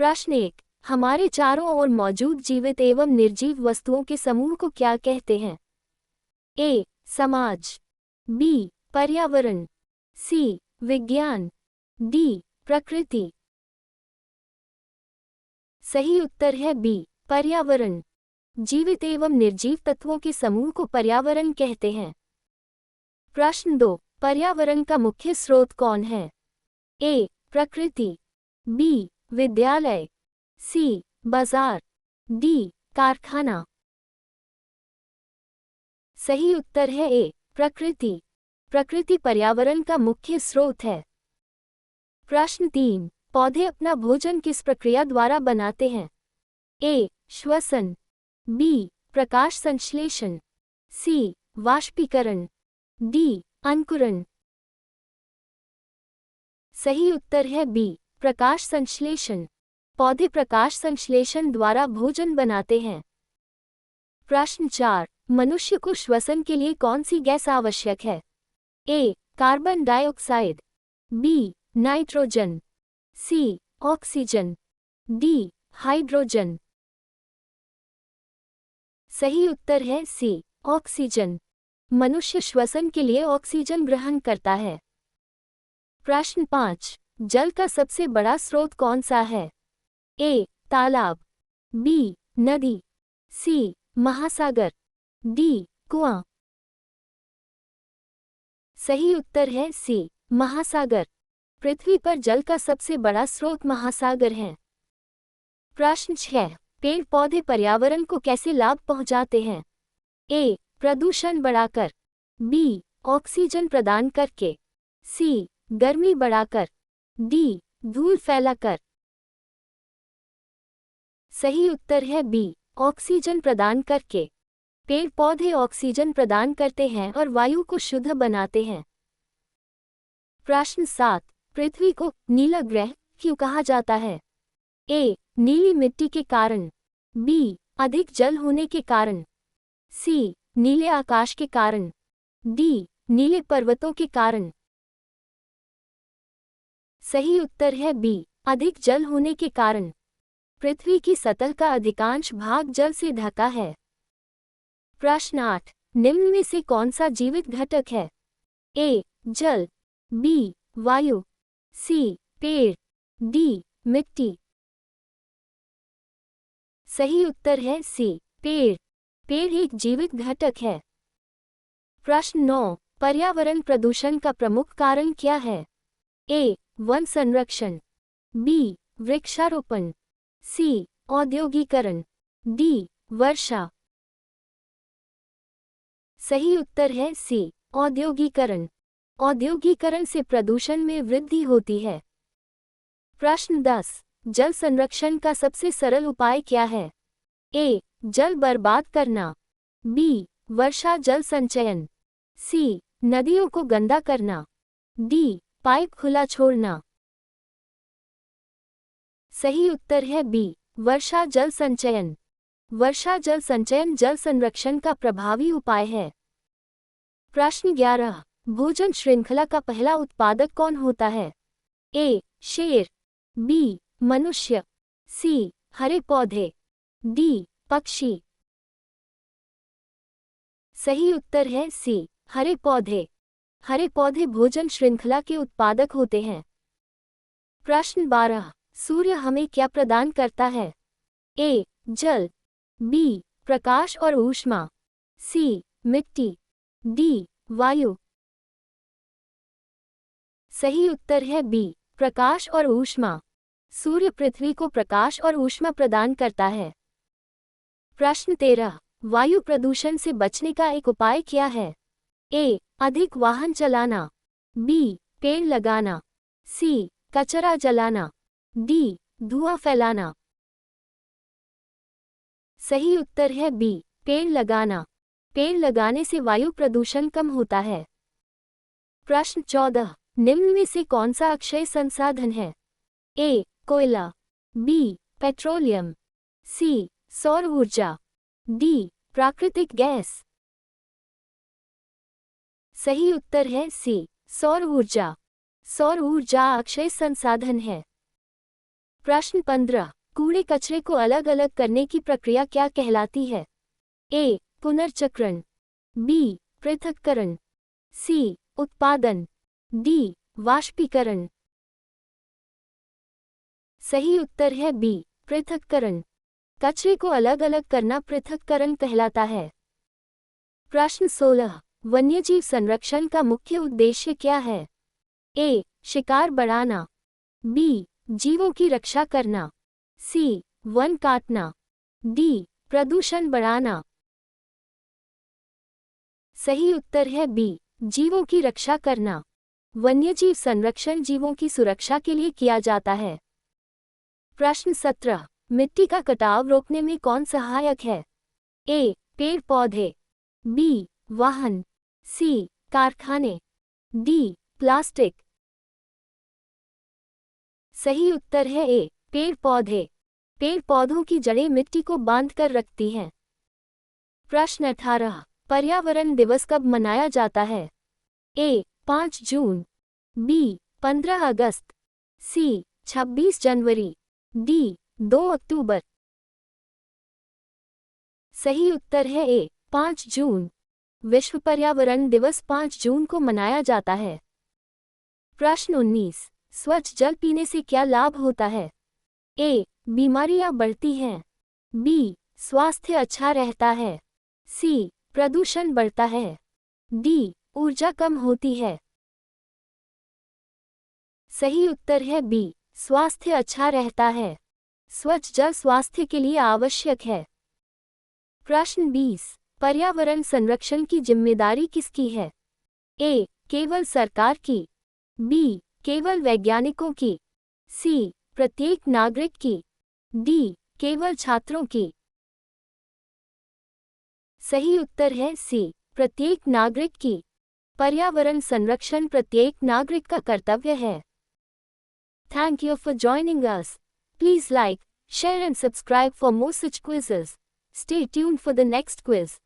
प्रश्न 1। हमारे चारों ओर मौजूद जीवित एवं निर्जीव वस्तुओं के समूह को क्या कहते हैं? ए. समाज, बी. पर्यावरण, सी. विज्ञान, डी. प्रकृति। सही उत्तर है बी. पर्यावरण। जीवित एवं निर्जीव तत्वों के समूह को पर्यावरण कहते हैं। प्रश्न 2। पर्यावरण का मुख्य स्रोत कौन है? ए. प्रकृति, बी. विद्यालय, सी. बाजार, डी. कारखाना। सही उत्तर है ए. प्रकृति। प्रकृति पर्यावरण का मुख्य स्रोत है। प्रश्न 3। पौधे अपना भोजन किस प्रक्रिया द्वारा बनाते हैं? ए. श्वसन, बी. प्रकाश संश्लेषण, सी. वाष्पीकरण, डी. अंकुरण। सही उत्तर है बी. प्रकाश संश्लेषण। पौधे प्रकाश संश्लेषण द्वारा भोजन बनाते हैं। प्रश्न 4। मनुष्य को श्वसन के लिए कौन सी गैस आवश्यक है? A. Carbon dioxide, B. Nitrogen, C. Oxygen, D. Hydrogen. सही उत्तर है सी. ऑक्सीजन। मनुष्य श्वसन के लिए ऑक्सीजन ग्रहण करता है। प्रश्न 5। जल का सबसे बड़ा स्रोत कौन सा है? ए. तालाब, बी. नदी, सी. महासागर, डी. कुआं। सही उत्तर है सी. महासागर। पृथ्वी पर जल का सबसे बड़ा स्रोत महासागर है। प्रश्न 6। पेड़ पौधे पर्यावरण को कैसे लाभ पहुंचाते हैं? ए. प्रदूषण बढ़ाकर, बी. ऑक्सीजन प्रदान करके, सी. गर्मी बढ़ाकर, डी. धूल फैलाकर। सही उत्तर है बी. ऑक्सीजन प्रदान करके। पेड़ पौधे ऑक्सीजन प्रदान करते हैं और वायु को शुद्ध बनाते हैं। प्रश्न 7। पृथ्वी को नीला ग्रह क्यों कहा जाता है? ए. नीली मिट्टी के कारण, बी. अधिक जल होने के कारण, सी. नीले आकाश के कारण, डी. नीले पर्वतों के कारण। सही उत्तर है बी. अधिक जल होने के कारण। पृथ्वी की सतह का अधिकांश भाग जल से ढका है। प्रश्न 8। निम्न में से कौन सा जीवित घटक है? ए. जल, बी. वायु, सी. पेड़, डी. मिट्टी। सही उत्तर है सी. पेड़। पेड़ एक जीवित घटक है। प्रश्न 9। पर्यावरण प्रदूषण का प्रमुख कारण क्या है? ए. वन संरक्षण, बी. वृक्षारोपण, सी. औद्योगीकरण, डी. वर्षा। सही उत्तर है सी. औद्योगीकरण। औद्योगीकरण से प्रदूषण में वृद्धि होती है। प्रश्न 10। जल संरक्षण का सबसे सरल उपाय क्या है? ए. जल बर्बाद करना, बी. वर्षा जल संचयन, सी. नदियों को गंदा करना, डी. पाइप खुला छोड़ना। सही उत्तर है बी. वर्षा जल संचयन। वर्षा जल संचयन जल संरक्षण का प्रभावी उपाय है। प्रश्न 11। भोजन श्रृंखला का पहला उत्पादक कौन होता है? ए. शेर, बी. मनुष्य, सी. हरे पौधे, डी. पक्षी। सही उत्तर है सी. हरे पौधे। हरे पौधे भोजन श्रृंखला के उत्पादक होते हैं। प्रश्न 12। सूर्य हमें क्या प्रदान करता है? ए. जल, बी. प्रकाश और ऊष्मा, सी. मिट्टी, डी. वायु। सही उत्तर है बी. प्रकाश और ऊष्मा। सूर्य पृथ्वी को प्रकाश और ऊष्मा प्रदान करता है। प्रश्न 13। वायु प्रदूषण से बचने का एक उपाय क्या है? ए. अधिक वाहन चलाना, बी. पेड़ लगाना, सी. कचरा जलाना, डी. धुआं फैलाना। सही उत्तर है बी. पेड़ लगाना। पेड़ लगाने से वायु प्रदूषण कम होता है। प्रश्न 14। निम्न में से कौन सा अक्षय संसाधन है? ए. कोयला, बी. पेट्रोलियम, सी. सौर ऊर्जा, डी. प्राकृतिक गैस। सही उत्तर है सी. सौर ऊर्जा। सौर ऊर्जा अक्षय संसाधन है। प्रश्न 15। कूड़े कचरे को अलग अलग करने की प्रक्रिया क्या कहलाती है? ए. पुनर्चक्रण, बी. पृथक्करण, सी. उत्पादन, डी. वाष्पीकरण। सही उत्तर है बी. पृथक्करण। कचरे को अलग अलग करना पृथक्करण कहलाता है। प्रश्न 16। वन्यजीव संरक्षण का मुख्य उद्देश्य क्या है? ए. शिकार बढ़ाना, बी. जीवों की रक्षा करना, सी. वन काटना, डी. प्रदूषण बढ़ाना। सही उत्तर है बी. जीवों की रक्षा करना। वन्यजीव संरक्षण जीवों की सुरक्षा के लिए किया जाता है। प्रश्न 17। मिट्टी का कटाव रोकने में कौन सहायक है? ए. पेड़ पौधे, बी. वाहन, सी. कारखाने, डी. प्लास्टिक। सही उत्तर है ए. पेड़ पौधे। पेड़ पौधों की जड़ें मिट्टी को बांध कर रखती हैं। प्रश्न 18। पर्यावरण दिवस कब मनाया जाता है? ए. 5 जून, बी. 15 अगस्त, सी. 26 जनवरी, डी. 2 अक्टूबर। सही उत्तर है ए. 5 जून। विश्व पर्यावरण दिवस 5 जून को मनाया जाता है। प्रश्न 19। स्वच्छ जल पीने से क्या लाभ होता है? ए. बीमारियां बढ़ती हैं, बी. स्वास्थ्य अच्छा रहता है, सी. प्रदूषण बढ़ता है, डी. ऊर्जा कम होती है। सही उत्तर है बी. स्वास्थ्य अच्छा रहता है। स्वच्छ जल स्वास्थ्य के लिए आवश्यक है। प्रश्न 20। पर्यावरण संरक्षण की जिम्मेदारी किसकी है? ए. केवल सरकार की, बी. केवल वैज्ञानिकों की, सी. प्रत्येक नागरिक की, डी. केवल छात्रों की। सही उत्तर है सी. प्रत्येक नागरिक की। पर्यावरण संरक्षण प्रत्येक नागरिक का कर्तव्य है। Thank you for joining us. Please like, share and subscribe for more such quizzes. Stay tuned for the next quiz.